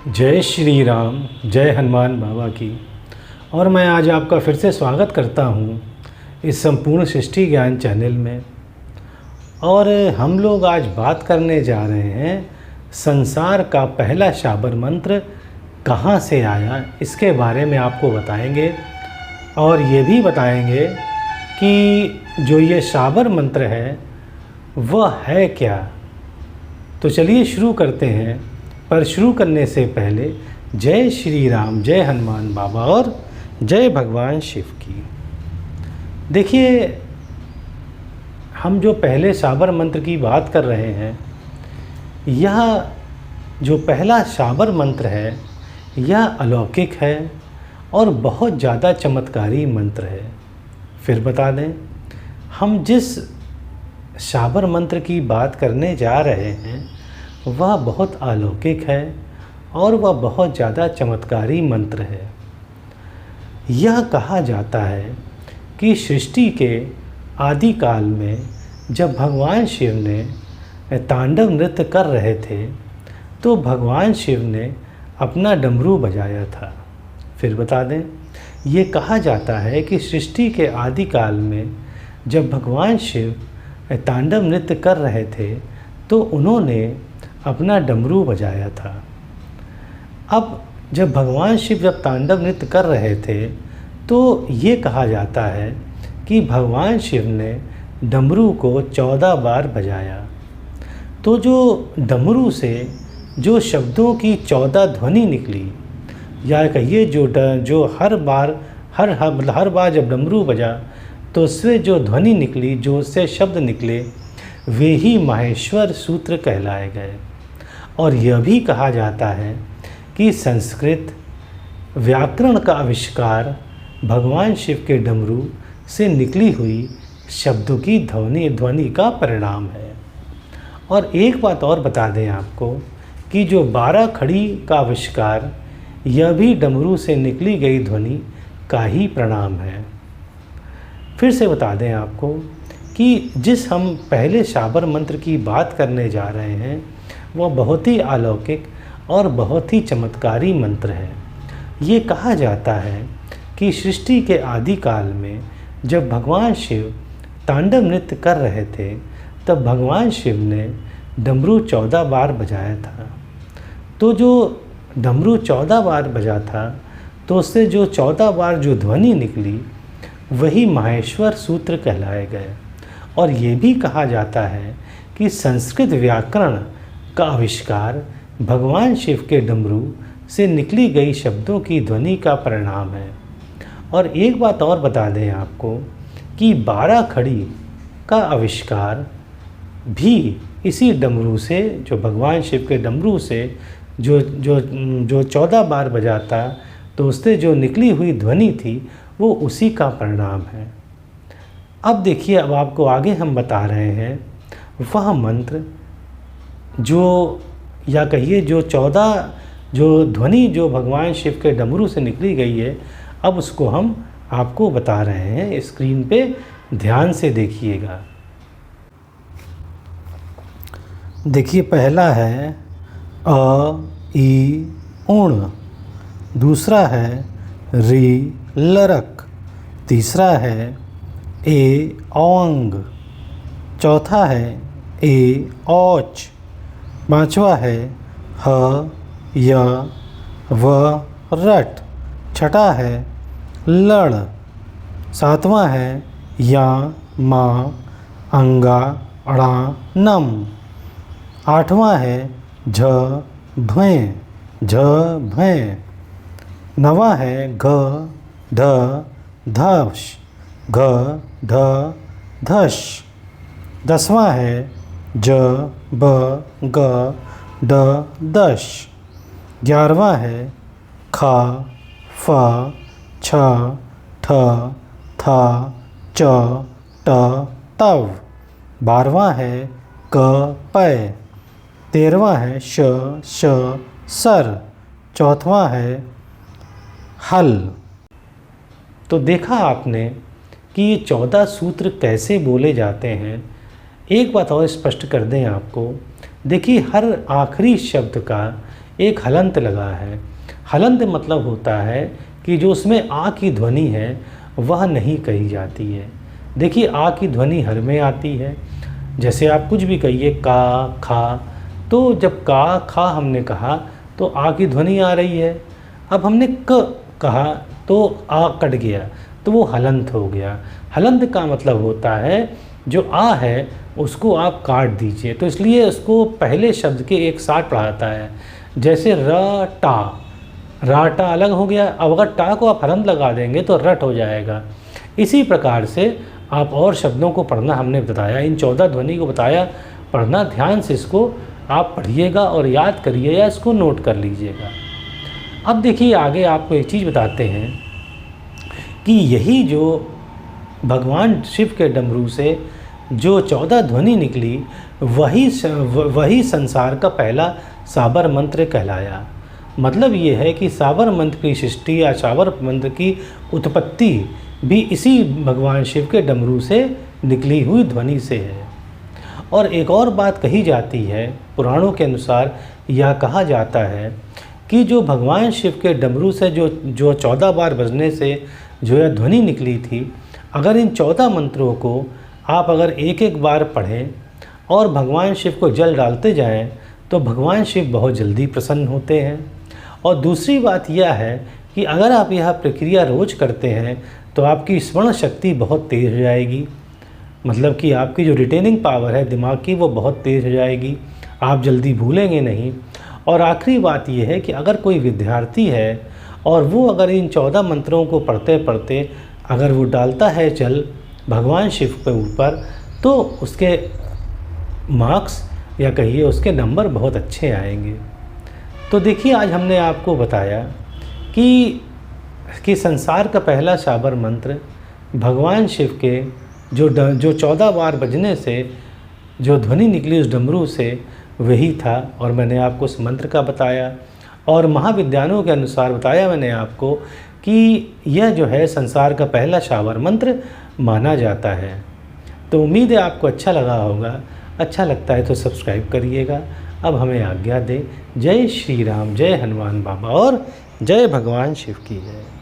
जय श्री राम, जय हनुमान बाबा की। और मैं आज आपका फिर से स्वागत करता हूँ इस संपूर्ण सृष्टि ज्ञान चैनल में। और हम लोग आज बात करने जा रहे हैं संसार का पहला शाबर मंत्र कहाँ से आया, इसके बारे में आपको बताएंगे। और ये भी बताएंगे कि जो ये शाबर मंत्र है वह है क्या। तो चलिए शुरू करते हैं। पर शुरू करने से पहले जय श्री राम, जय हनुमान बाबा और जय भगवान शिव की। देखिए, हम जो पहले शाबर मंत्र की बात कर रहे हैं, यह जो पहला शाबर मंत्र है यह अलौकिक है और बहुत ज़्यादा चमत्कारी मंत्र है। फिर बता दें, हम जिस शाबर मंत्र की बात करने जा रहे हैं वह बहुत अलौकिक है और वह बहुत ज़्यादा चमत्कारी मंत्र है। यह कहा जाता है कि सृष्टि के आदिकाल में जब भगवान शिव ने तांडव नृत्य कर रहे थे तो भगवान शिव ने अपना डमरू बजाया था। फिर बता दें, ये कहा जाता है कि सृष्टि के आदिकाल में जब भगवान शिव तांडव नृत्य कर रहे थे तो उन्होंने अपना डमरू बजाया था। अब जब भगवान शिव जब तांडव नृत्य कर रहे थे तो ये कहा जाता है कि भगवान शिव ने डमरू को 14 बार बजाया। तो जो डमरू से जो शब्दों की 14 ध्वनि निकली, या कहिए जो हर बार जब डमरू बजा तो उससे जो ध्वनि निकली, जो उससे शब्द निकले, वे ही माहेश्वर सूत्र कहलाए गए। और यह भी कहा जाता है कि संस्कृत व्याकरण का आविष्कार भगवान शिव के डमरू से निकली हुई शब्दों की ध्वनि का परिणाम है। और एक बात और बता दें आपको कि जो 12 खड़ी का आविष्कार यह भी डमरू से निकली गई ध्वनि का ही परिणाम है। फिर से बता दें आपको कि जिस हम पहले शाबर मंत्र की बात करने जा रहे हैं वह बहुत ही अलौकिक और बहुत ही चमत्कारी मंत्र है। ये कहा जाता है कि सृष्टि के आदिकाल में जब भगवान शिव तांडव नृत्य कर रहे थे तब भगवान शिव ने डमरू 14 बार बजाया था। तो जो डमरू 14 बार बजा था तो उससे जो 14 बार जो ध्वनि निकली वही माहेश्वर सूत्र कहलाए गए। और ये भी कहा जाता है कि संस्कृत व्याकरण का आविष्कार भगवान शिव के डमरू से निकली गई शब्दों की ध्वनि का परिणाम है। और एक बात और बता दें आपको कि 12 खड़ी का आविष्कार भी इसी डमरू से, जो भगवान शिव के डमरू से जो 14 बार बजाता तो उससे जो निकली हुई ध्वनि थी वो उसी का परिणाम है। अब देखिए, अब आपको आगे हम बता रहे हैं वह मंत्र जो, या कहिए जो 14 जो ध्वनि जो भगवान शिव के डमरू से निकली गई है, अब उसको हम आपको बता रहे हैं। स्क्रीन पे ध्यान से देखिएगा। देखिए, पहला है अ ई उण, दूसरा है री लरक, तीसरा है ए औंग, चौथा है ए औच, पांचवा है ह य व रट, छठा है लड़, सातवां है या मा अंगा अड़ा नम, आठवां है झ भैं झ भैं, नवा है घ ढ धश घ ढ धश, 10वां है ज ब ग ड दश, 11वां है ख फ छ ठ थ च ट तव, 12वां है क पै, 13वां है श श सर, 4वां है हल। तो देखा आपने कि ये 14 सूत्र कैसे बोले जाते हैं। एक बात और स्पष्ट कर दें आपको, देखिए हर आखिरी शब्द का एक हलंत लगा है। हलंत मतलब होता है कि जो उसमें आ की ध्वनि है वह नहीं कही जाती है। देखिए आ की ध्वनि हर में आती है। जैसे आप कुछ भी कहिए का, खा, तो जब का, खा हमने कहा तो आ की ध्वनि आ रही है। अब हमने क कहा तो आ कट गया, तो वो हलंत हो गया। हलंत का मतलब होता है जो आ है उसको आप काट दीजिए, तो इसलिए उसको पहले शब्द के एक साथ पढ़ाता है। जैसे र टा, राटा अलग हो गया, अब अगर टा को आप हलंत लगा देंगे तो रट हो जाएगा। इसी प्रकार से आप और शब्दों को पढ़ना हमने बताया, इन 14 ध्वनि को बताया, पढ़ना ध्यान से इसको आप पढ़िएगा और याद करिए या इसको नोट कर लीजिएगा। अब देखिए आगे आपको एक चीज़ बताते हैं कि यही जो भगवान शिव के डमरू से जो 14 ध्वनि निकली वही संसार का पहला साबर मंत्र कहलाया। मतलब ये है कि साबर मंत्र की सृष्टि या साबर मंत्र की उत्पत्ति भी इसी भगवान शिव के डमरू से निकली हुई ध्वनि से है। और एक और बात कही जाती है, पुराणों के अनुसार यह कहा जाता है कि जो भगवान शिव के डमरू से जो 14 बार बजने से जो यह ध्वनि निकली थी, अगर इन 14 मंत्रों को आप अगर एक एक बार पढ़ें और भगवान शिव को जल डालते जाएं तो भगवान शिव बहुत जल्दी प्रसन्न होते हैं। और दूसरी बात यह है कि अगर आप यह प्रक्रिया रोज़ करते हैं तो आपकी स्मरण शक्ति बहुत तेज़ हो जाएगी। मतलब कि आपकी जो रिटेनिंग पावर है दिमाग की वो बहुत तेज़ हो जाएगी, आप जल्दी भूलेंगे नहीं। और आखिरी बात यह है कि अगर कोई विद्यार्थी है और वो अगर इन 14 मंत्रों को पढ़ते पढ़ते अगर वो डालता है जल भगवान शिव के ऊपर तो उसके मार्क्स या कहिए उसके नंबर बहुत अच्छे आएंगे। तो देखिए आज हमने आपको बताया कि संसार का पहला साबर मंत्र भगवान शिव के जो 14 बार बजने से जो ध्वनि निकली उस डमरू से वही था। और मैंने आपको उस मंत्र का बताया और महाविद्वानों के अनुसार बताया मैंने आपको कि यह जो है संसार का पहला साबर मंत्र माना जाता है। तो उम्मीद है आपको अच्छा लगा होगा। अच्छा लगता है तो सब्सक्राइब करिएगा। अब हमें आज्ञा दें। जय श्री राम, जय हनुमान बाबा और जय भगवान शिव की जय।